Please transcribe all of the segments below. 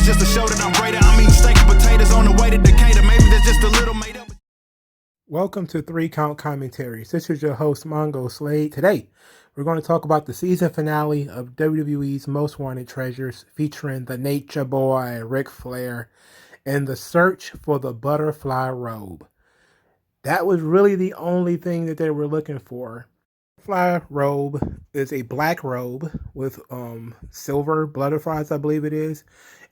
just to show that I'm greater. I'm eating steak and potatoes on the way to Decatur. Maybe there's just a little made up. Welcome to 3 Count Commentaries. This is your host, MagMongoSlade. Today, we're going to talk about the season finale of WWE's Most Wanted Treasures, featuring the Nature Boy, Ric Flair, and the search for the butterfly robe. That was really the only thing that they were looking for. Butterfly robe is a black robe with silver butterflies, I believe it is,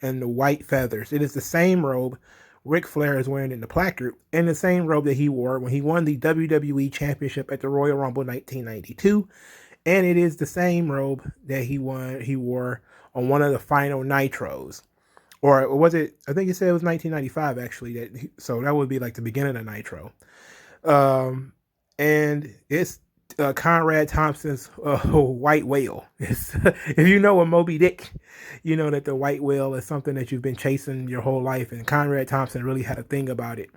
and the white feathers. It is the same robe Ric Flair is wearing in the placard, and the same robe that he wore when he won the WWE Championship at the Royal Rumble 1992, and it is the same robe that he wore on one of the final Nitros. Or was it, I think you said it was 1995 actually, so that would be like the beginning of Nitro. And it's Conrad Thompson's white whale. If you know a Moby Dick, you know that the white whale is something that you've been chasing your whole life, and Conrad Thompson really had a thing about it.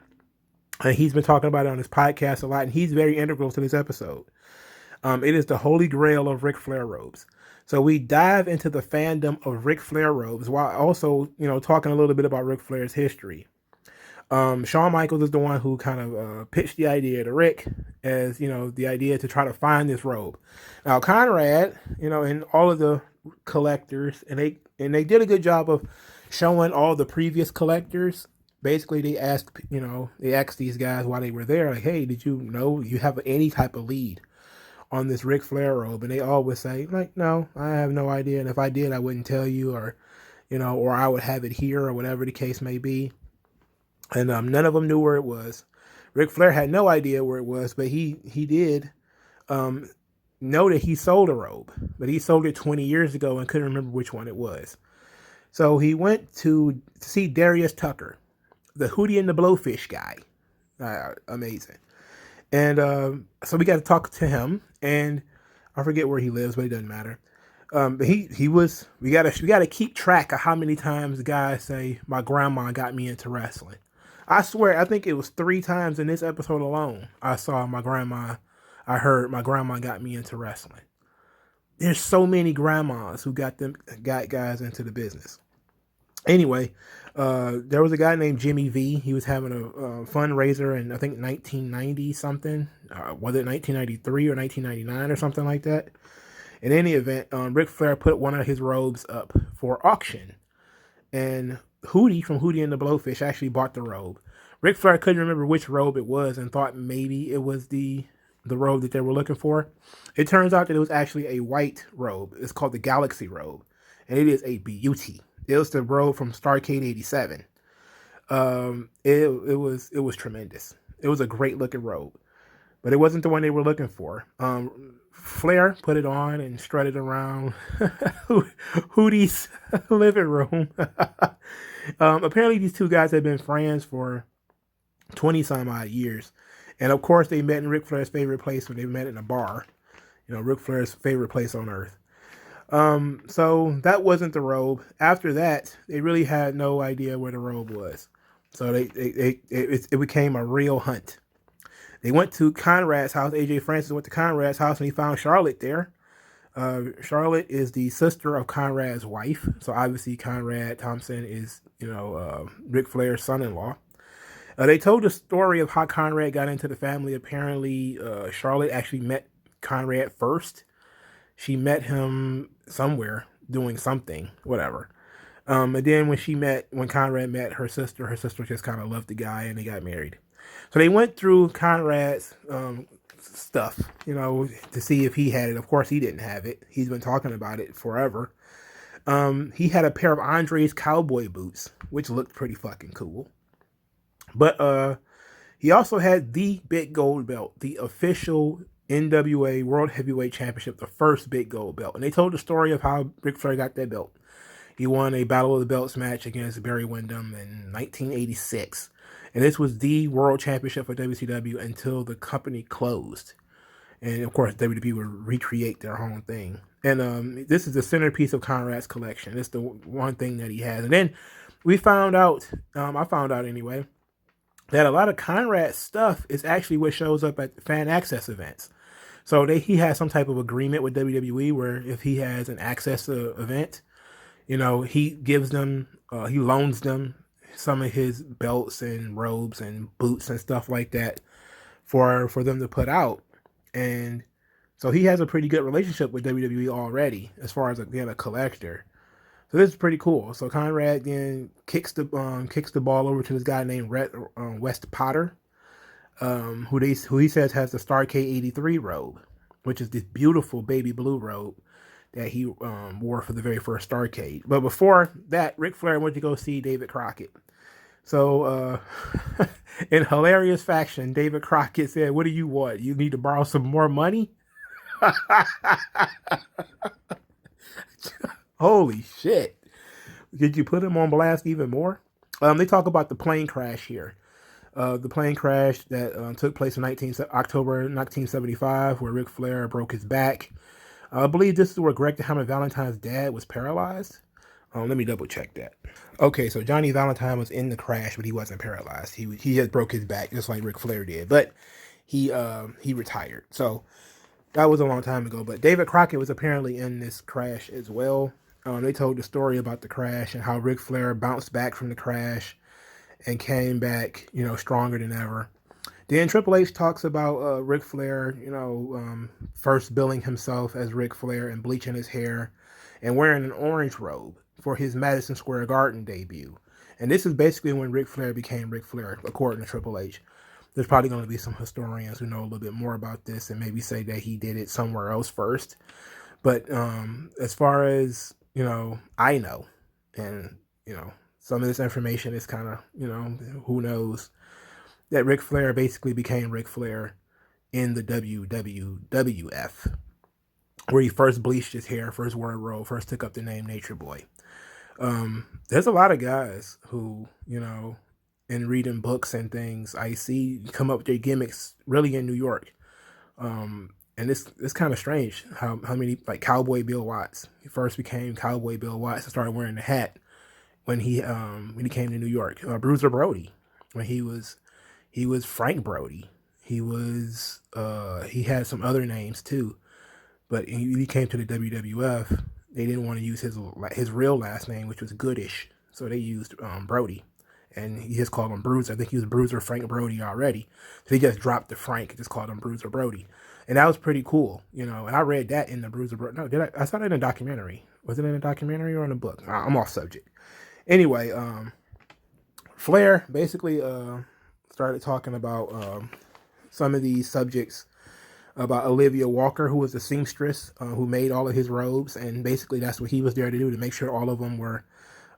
And he's been talking about it on his podcast a lot, and he's very integral to this episode. It is the holy grail of Ric Flair robes. So we dive into the fandom of Ric Flair robes while also, talking a little bit about Ric Flair's history. Shawn Michaels is the one who kind of pitched the idea to Rick as, the idea to try to find this robe. Now, Conrad, and all of the collectors, and they did a good job of showing all the previous collectors. Basically, they asked these guys while they were there, like, hey, did you know you have any type of lead on this Ric Flair robe? And they all would say, like, no, I have no idea. And if I did, I wouldn't tell you, or I would have it here, or whatever the case may be. And none of them knew where it was. Ric Flair had no idea where it was, but he did know that he sold a robe. But he sold it 20 years ago and couldn't remember which one it was. So he went to see Darius Tucker, the Hootie and the Blowfish guy. Amazing. And so we got to talk to him. And I forget where he lives, but it doesn't matter. But we gotta keep track of how many times the guys say, my grandma got me into wrestling. I swear, I think it was 3 times in this episode alone I heard my grandma got me into wrestling. There's so many grandmas who got guys into the business. Anyway, there was a guy named Jimmy V. He was having a fundraiser in, I think, 1990 something. Was it 1993 or 1999 or something like that? In any event, Ric Flair put one of his robes up for auction. And Hootie from Hootie and the Blowfish actually bought the robe. Ric Flair couldn't remember which robe it was and thought maybe it was the robe that they were looking for. It turns out that it was actually a white robe. It's called the Galaxy robe. And it is a beauty. It was the robe from Starrcade 87. It was tremendous. It was a great looking robe. But it wasn't the one they were looking for. Flair put it on and strutted around Hootie's living room. Apparently these two guys had been friends for 20 some odd years. And of course they met in Ric Flair's favorite place when they met in a bar. Ric Flair's favorite place on earth. So that wasn't the robe. After that, they really had no idea where the robe was. So it became a real hunt. They went to Conrad's house. AJ Francis went to Conrad's house and he found Charlotte there. Charlotte is the sister of Conrad's wife. So obviously Conrad Thompson is, Ric Flair's son-in-law. They told the story of how Conrad got into the family. Apparently, Charlotte actually met Conrad first. She met him somewhere doing something, whatever. And then when Conrad met her sister just kind of loved the guy and they got married. So they went through Conrad's stuff, to see if he had it. Of course, he didn't have it. He's been talking about it forever. He had a pair of Andre's cowboy boots, which looked pretty fucking cool. But he also had the big gold belt, the official NWA World Heavyweight Championship, the first big gold belt. And they told the story of how Ric Flair got that belt. He won a Battle of the Belts match against Barry Windham in 1986. And this was the world championship for WCW until the company closed. And of course, WWE would recreate their own thing. And this is the centerpiece of Conrad's collection. It's the one thing that he has. And then we found out, I found out anyway, that a lot of Conrad's stuff is actually what shows up at fan access events. So he has some type of agreement with WWE where if he has an access event, he gives them He loans them some of his belts and robes and boots and stuff like that for them to put out. And so he has a pretty good relationship with WWE already as far as being a collector. So this is pretty cool. So Conrad then kicks the ball over to this guy named West Potter, who he says has the Starcade '83 robe, which is this beautiful baby blue robe that he wore for the very first Starcade. But before that, Ric Flair went to go see David Crockett. So, in hilarious fashion, David Crockett said, "What do you want? You need to borrow some more money?" Holy shit! Did you put him on blast even more? They talk about the plane crash here. The plane crash that took place in October 1975, where Ric Flair broke his back. I believe this is where Greg the Hammer Valentine's dad was paralyzed. Let me double check that. Okay, so Johnny Valentine was in the crash, but he wasn't paralyzed. He just broke his back, just like Ric Flair did. But he retired. So that was a long time ago. But David Crockett was apparently in this crash as well. They told the story about the crash and how Ric Flair bounced back from the crash and came back, stronger than ever. Then Triple H talks about Ric Flair, first billing himself as Ric Flair and bleaching his hair and wearing an orange robe for his Madison Square Garden debut. And this is basically when Ric Flair became Ric Flair, according to Triple H. There's probably going to be some historians who know a little bit more about this and maybe say that he did it somewhere else first. But as far as, I know, and, some of this information is kind of, who knows, that Ric Flair basically became Ric Flair in the WWF, where he first bleached his hair, first wore a robe, first took up the name Nature Boy. There's a lot of guys who, in reading books and things, I see come up with their gimmicks really in New York. And it's kind of strange how many, like Cowboy Bill Watts. He first became Cowboy Bill Watts and started wearing the hat when he came to New York. Bruiser Brody, when he was Frank Brody. He had some other names too, but he came to the WWF. They didn't want to use his real last name, which was Goodish, so they used Brody, and he just called him Bruiser. I think he was Bruiser Frank Brody already, so he just dropped the Frank and just called him Bruiser Brody, and that was pretty cool, And I read that in the Bruiser Brody. No, did I? I saw it in a documentary. Was it in a documentary or in a book? I'm off subject. Anyway, Flair basically started talking about some of these subjects about Olivia Walker, who was a seamstress who made all of his robes, and basically that's what he was there to do, to make sure all of them were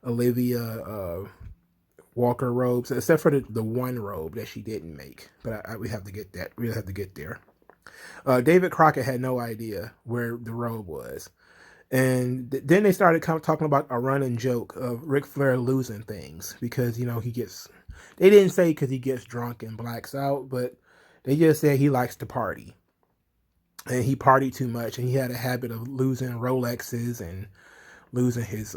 Olivia Walker robes, except for the one robe that she didn't make. But we have to get that. We have to get there. David Crockett had no idea where the robe was. And then they started talking about a running joke of Ric Flair losing things because, he gets, they didn't say because he gets drunk and blacks out, but they just said he likes to party. And he partied too much, and he had a habit of losing Rolexes and losing his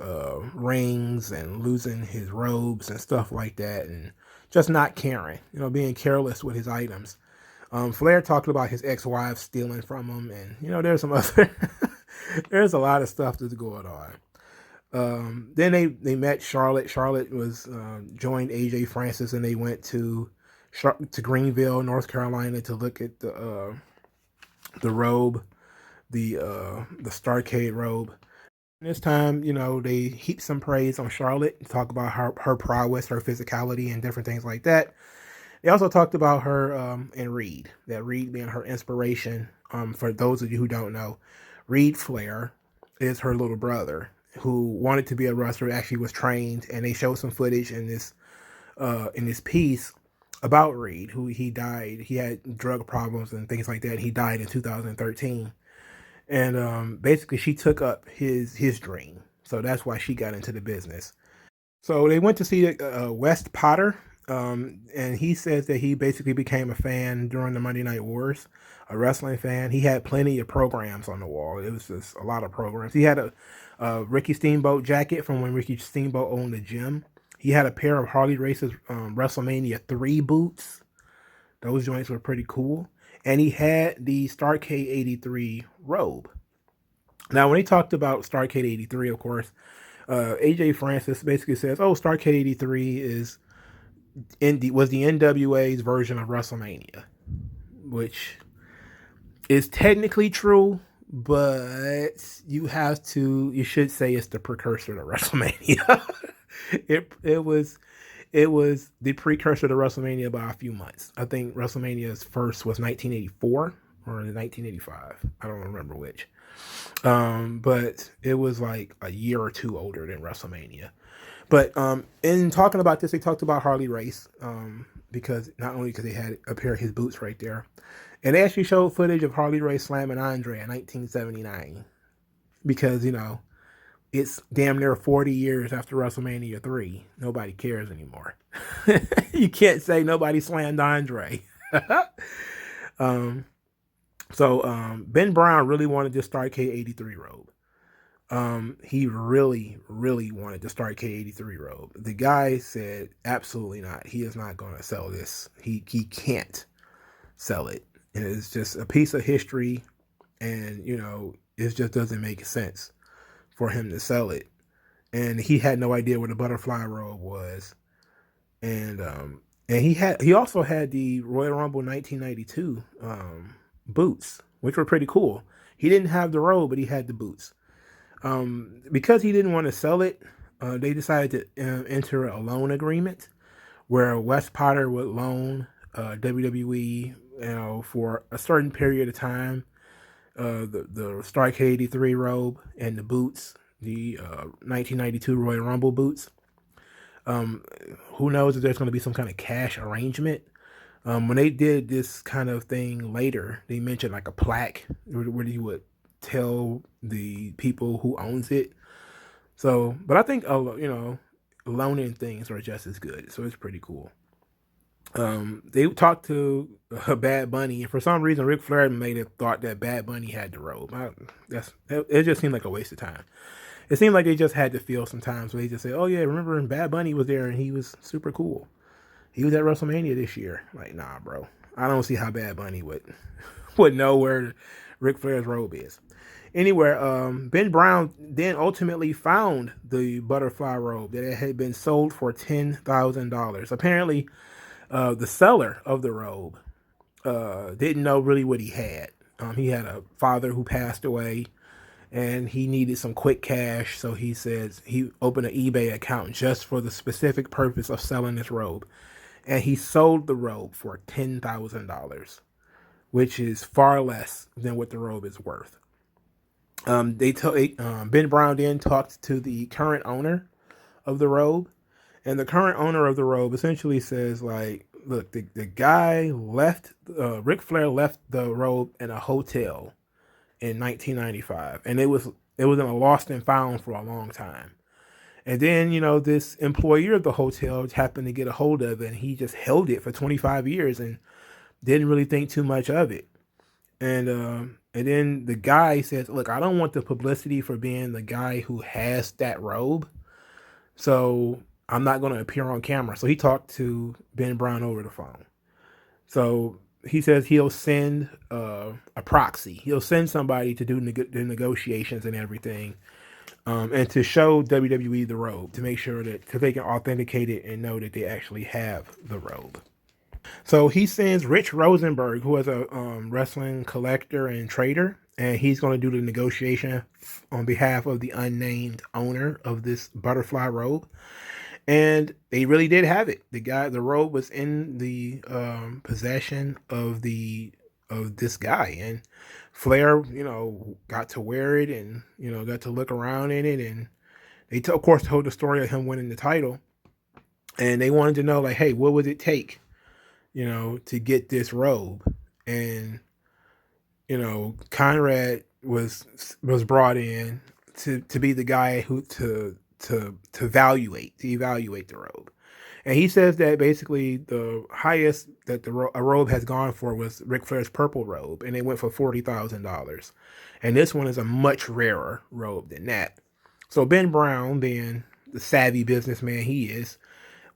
rings and losing his robes and stuff like that, and just not caring, being careless with his items. Flair talked about his ex-wife stealing from him, and, there's some other, there's a lot of stuff that's going on. Then they met Charlotte. Charlotte was joined AJ Francis, and they went to Greenville, North Carolina, to look at the robe, the Starcade robe. This time, they heaped some praise on Charlotte, talk about her prowess, her physicality, and different things like that. They also talked about her and Reed, that Reed being her inspiration. For those of you who don't know, Reed Flair is her little brother who wanted to be a wrestler, actually was trained, and they showed some footage in this piece about Reed, who he died. He had drug problems and things like that. He died in 2013. And basically she took up his dream. So that's why she got into the business. So they went to see West Potter. And he says that he basically became a fan during the Monday Night Wars, a wrestling fan. He had plenty of programs on the wall. It was just a lot of programs. He had a Ricky Steamboat jacket from when Ricky Steamboat owned the gym. He had a pair of Harley Race's WrestleMania 3 boots. Those joints were pretty cool. And he had the Starcade 83 robe. Now, when they talked about Starcade 83, of course, AJ Francis basically says, "Oh, Starrcade '83 was the NWA's version of WrestleMania," which is technically true, but you should say it's the precursor to WrestleMania. it was the precursor to WrestleMania by a few months. I think WrestleMania's first was 1984 or 1985. I don't remember which. But it was like a year or two older than WrestleMania. But in talking about this, they talked about Harley Race, because not only because they had a pair of his boots right there, and they actually showed footage of Harley Race slamming Andre in 1979, because it's damn near 40 years after WrestleMania 3. Nobody cares anymore. You can't say nobody slammed Andre. Ben Brown really wanted to start K83 robe. He really, really wanted to start K83 robe. The guy said, absolutely not. He is not going to sell this. He can't sell it. It's just a piece of history, and it just doesn't make sense for him to sell it. And he had no idea what a butterfly robe was. And he also had the Royal Rumble 1992 boots, which were pretty cool. He didn't have the robe, but he had the boots. Because he didn't want to sell it, they decided to enter a loan agreement where Wes Potter would loan WWE, for a certain period of time, the Stark 83 robe and the boots, the 1992 Royal Rumble boots. Who knows if there's going to be some kind of cash arrangement. When they did this kind of thing later, they mentioned like a plaque where you would tell the people who owns it. So, but I think loaning things are just as good, so it's pretty cool. They talked to Bad Bunny, and for some reason Ric Flair made it thought that Bad Bunny had the robe. It just seemed like a waste of time. It seemed like they just had to feel sometimes where they just say, "Oh yeah, remember when Bad Bunny was there and he was super cool? He was at WrestleMania this year." Like, nah, bro. I don't see how Bad Bunny would know where Ric Flair's robe is. Anyway, Ben Brown then ultimately found the butterfly robe that it had been sold for $10,000. Apparently, the seller of the robe didn't know really what he had. He had a father who passed away, and he needed some quick cash, so he says he opened an eBay account just for the specific purpose of selling this robe. And he sold the robe for $10,000, which is far less than what the robe is worth. Ben Brown then talked to the current owner of the robe, and the current owner of the robe essentially says, like, look, the guy left, Ric Flair left the robe in a hotel in 1995, and it was in a lost and found for a long time. And then, this employer of the hotel happened to get a hold of it, and he just held it for 25 years and didn't really think too much of it. And then the guy says, look, I don't want the publicity for being the guy who has that robe, so I'm not going to appear on camera. So he talked to Ben Brown over the phone. So he says he'll send a proxy. He'll send somebody to do the negotiations and everything, and to show WWE the robe to make sure that they can authenticate it and know that they actually have the robe. So he sends Rich Rosenberg, who is a wrestling collector and trader, and he's going to do the negotiation on behalf of the unnamed owner of this butterfly robe. And they really did have it. The robe was in the possession of this guy, and Flair, got to wear it, and got to look around in it, and they of course told the story of him winning the title, and they wanted to know, like, hey, what would it take, to get this robe? And Conrad was brought in to be the guy who to evaluate the robe. And he says that basically the highest that a robe has gone for was Ric Flair's purple robe, and it went for $40,000. And this one is a much rarer robe than that. So Ben Brown, being the savvy businessman he is,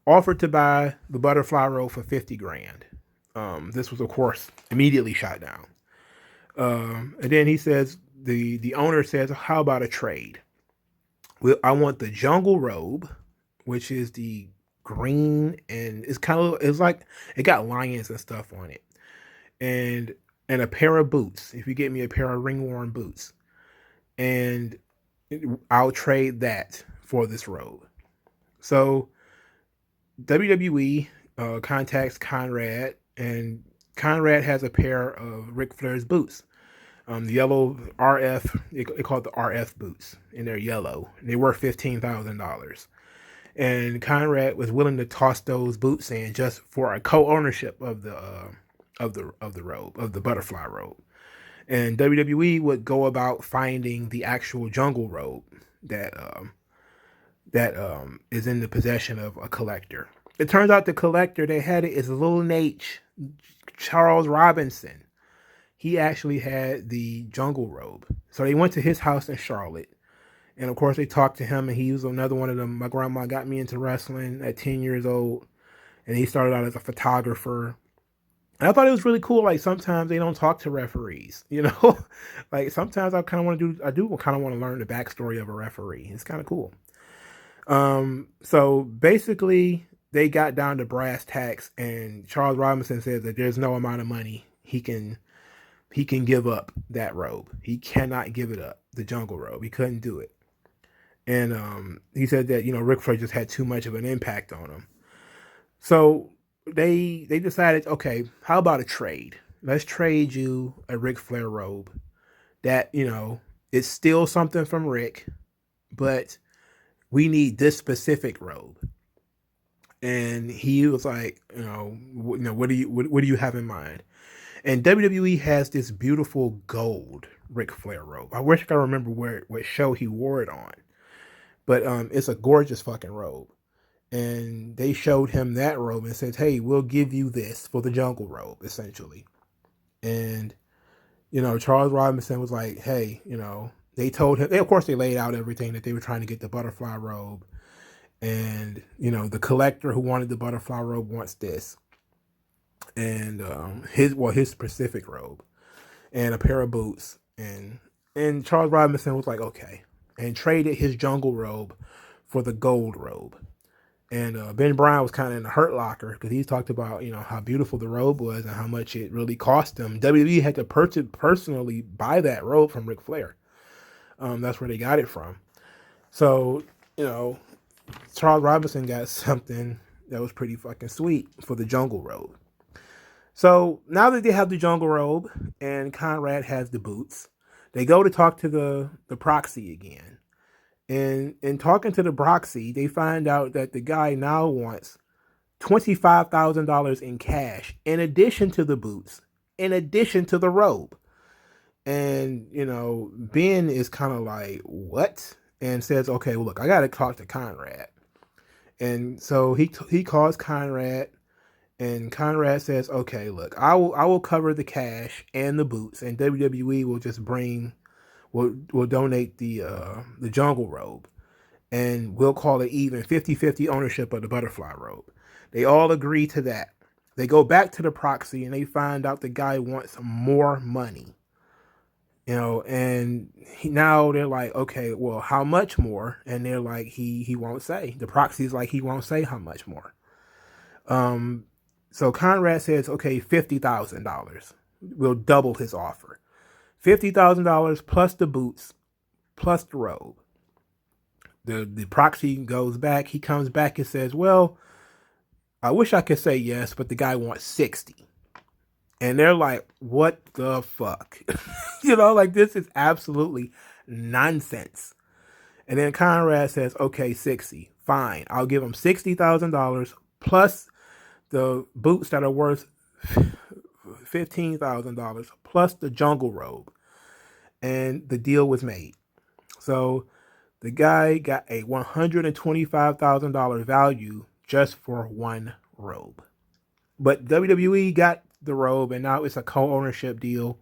offered to buy the butterfly robe for $50,000. This was, of course, immediately shot down. And then he says the owner says, "How about a trade?" I want the jungle robe, which is the green, and it's like it got lions and stuff on it, and a pair of boots. If you get me a pair of ring worn boots, and I'll trade that for this robe. So WWE contacts Conrad, and Conrad has a pair of Ric Flair's boots. The yellow RF, they call it the RF boots, and they're yellow. They were $15,000, and Conrad was willing to toss those boots in just for a co-ownership of the robe, of the butterfly robe. And WWE would go about finding the actual jungle robe that is in the possession of a collector. It turns out the collector they had it is Little H. Charles Robinson. He actually had the jungle robe. So they went to his house in Charlotte. And of course, they talked to him, and he was another one of them. My grandma got me into wrestling at 10 years old, and he started out as a photographer. And I thought it was really cool. Like sometimes they don't talk to referees, you know. Like sometimes I kind of want to do. I do kind of want to learn the backstory of a referee. It's kind of cool. So basically, they got down to brass tacks, and Charles Robinson says that there's no amount of money he can give up that robe. He cannot give it up. The jungle robe. He couldn't do it. And he said that, Ric Flair just had too much of an impact on him. So they decided, okay, how about a trade? Let's trade you a Ric Flair robe that, it's still something from Rick, but we need this specific robe. And he was like, what do you have in mind? And WWE has this beautiful gold Ric Flair robe. I wish I could remember what show he wore it on. But it's a gorgeous fucking robe. And they showed him that robe and said, hey, we'll give you this for the jungle robe, essentially. And, Charles Robinson was like, hey, they told him, of course, they laid out everything that they were trying to get the butterfly robe. And, the collector who wanted the butterfly robe wants this. And his specific robe. And a pair of boots. And Charles Robinson was like, okay. And traded his jungle robe for the gold robe. And Ben Brown was kind of in the hurt locker because he talked about, how beautiful the robe was and how much it really cost him. WWE had to personally buy that robe from Ric Flair. That's where they got it from. So, Charles Robinson got something that was pretty fucking sweet for the jungle robe. So now that they have the jungle robe and Conrad has the boots, they go to talk to the proxy again. And in talking to the proxy, they find out that the guy now wants $25,000 in cash in addition to the boots, in addition to the robe. And, Ben is kind of like, what? And says, okay, well, look, I got to talk to Conrad. And so he calls Conrad, and Conrad says, okay, look, I will cover the cash and the boots, and WWE will just will donate the jungle robe, and we'll call it even 50-50 ownership of the butterfly robe. They all agree to that. They go back to the proxy and they find out the guy wants more money. And now they're like, okay, well, how much more? And they're like, he won't say. The proxy's like, he won't say how much more. So Conrad says, okay, $50,000. We'll double his offer. $50,000 plus the boots, plus the robe. The proxy goes back. He comes back and says, well, I wish I could say yes, but the guy wants 60. And they're like, what the fuck? This is absolutely nonsense. And then Conrad says, okay, 60. Fine. I'll give him $60,000 plus the boots that are worth $15,000 plus the jungle robe. And the deal was made. So the guy got a $125,000 value just for one robe. But WWE got the robe, and now it's a co-ownership deal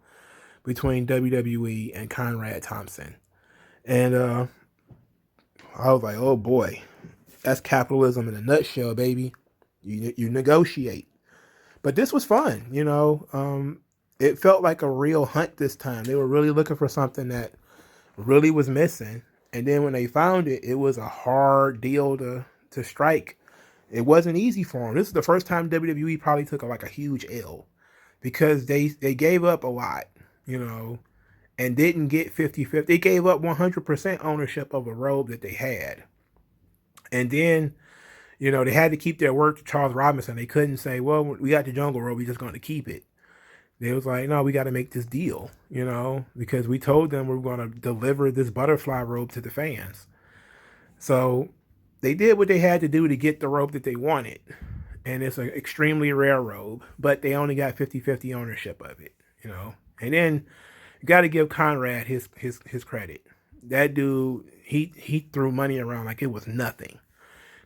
between WWE and Conrad Thompson. And I was like, oh boy, that's capitalism in a nutshell, baby. You negotiate. But this was fun, It felt like a real hunt this time. They were really looking for something that really was missing. And then when they found it, it was a hard deal to strike. It wasn't easy for them. This is the first time WWE probably took like a huge L because they gave up a lot, you know, and didn't get 50-50. They gave up 100% ownership of a robe that they had. And then, you know, they had to keep their word to Charles Robinson. They couldn't say, well, we got the jungle robe, we're just going to keep it. They was like, no, we got to make this deal, you know, because we told them we were going to deliver this butterfly robe to the fans. So they did what they had to do to get the robe that they wanted. And it's an extremely rare robe, but they only got 50-50 ownership of it, you know. And then you got to give Conrad his credit. That dude, he threw money around like it was nothing.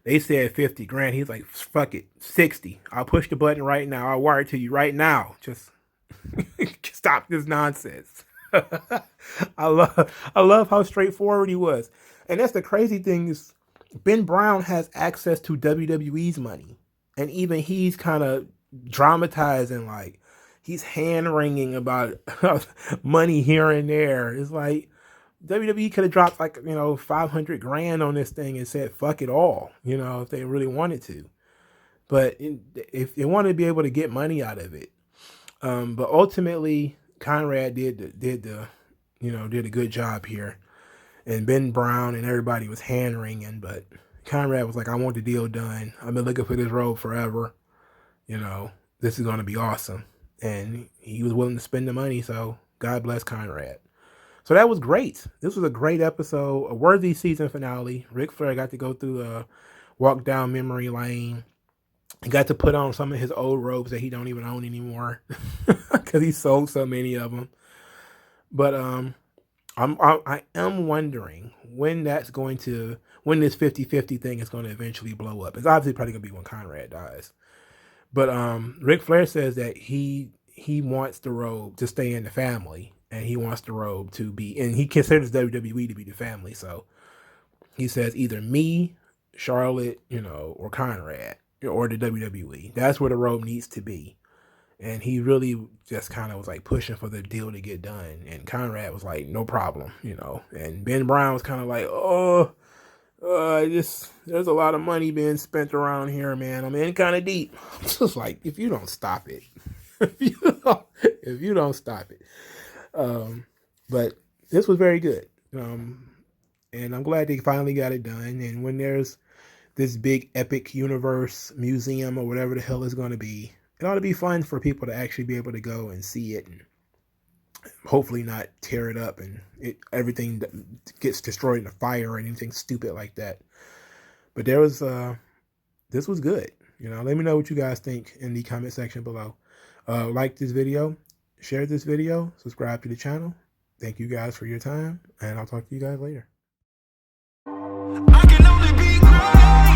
They said 50 grand. He's like, fuck it, 60. I'll push the button right now. I'll wire it to you right now. Just stop this nonsense. I love how straightforward he was. And that's the crazy thing is Ben Brown has access to WWE's money. And even he's kind of dramatizing, like he's hand-wringing about money here and there. It's like WWE could have dropped like, you know, 500 grand on this thing and said, fuck it all, you know, if they really wanted to. But if they wanted to be able to get money out of it. But ultimately, Conrad did a good job here. And Ben Brown and everybody was hand-wringing, but Conrad was like, I want the deal done. I've been looking for this robe forever. You know, this is going to be awesome. And he was willing to spend the money, so God bless Conrad. So that was great. This was a great episode, a worthy season finale. Ric Flair got to go through a walk down memory lane. He got to put on some of his old robes that he don't even own anymore because he sold so many of them. But I am wondering when this 50-50 thing is going to eventually blow up. It's obviously probably going to be when Conrad dies. But Ric Flair says that he wants the robe to stay in the family, and he wants the robe to be, and he considers WWE to be the family. So he says either me, Charlotte, you know, or Conrad, or the WWE. That's where the robe needs to be. And he really just kind of was like pushing for the deal to get done. And Conrad was like, no problem, you know. And Ben Brown was kind of like, there's a lot of money being spent around here, man. I'm in kind of deep. It's just like, if you don't stop it, if you don't stop it. But this was very good. And I'm glad they finally got it done. And when there's this big epic universe museum or whatever the hell it's going to be, it ought to be fun for people to actually be able to go and see it and hopefully not tear it up and everything gets destroyed in a fire or anything stupid like that. But this was good. You know, let me know what you guys think in the comment section below. Like this video, share this video, subscribe to the channel. Thank you guys for your time, and I'll talk to you guys later. I can only be great.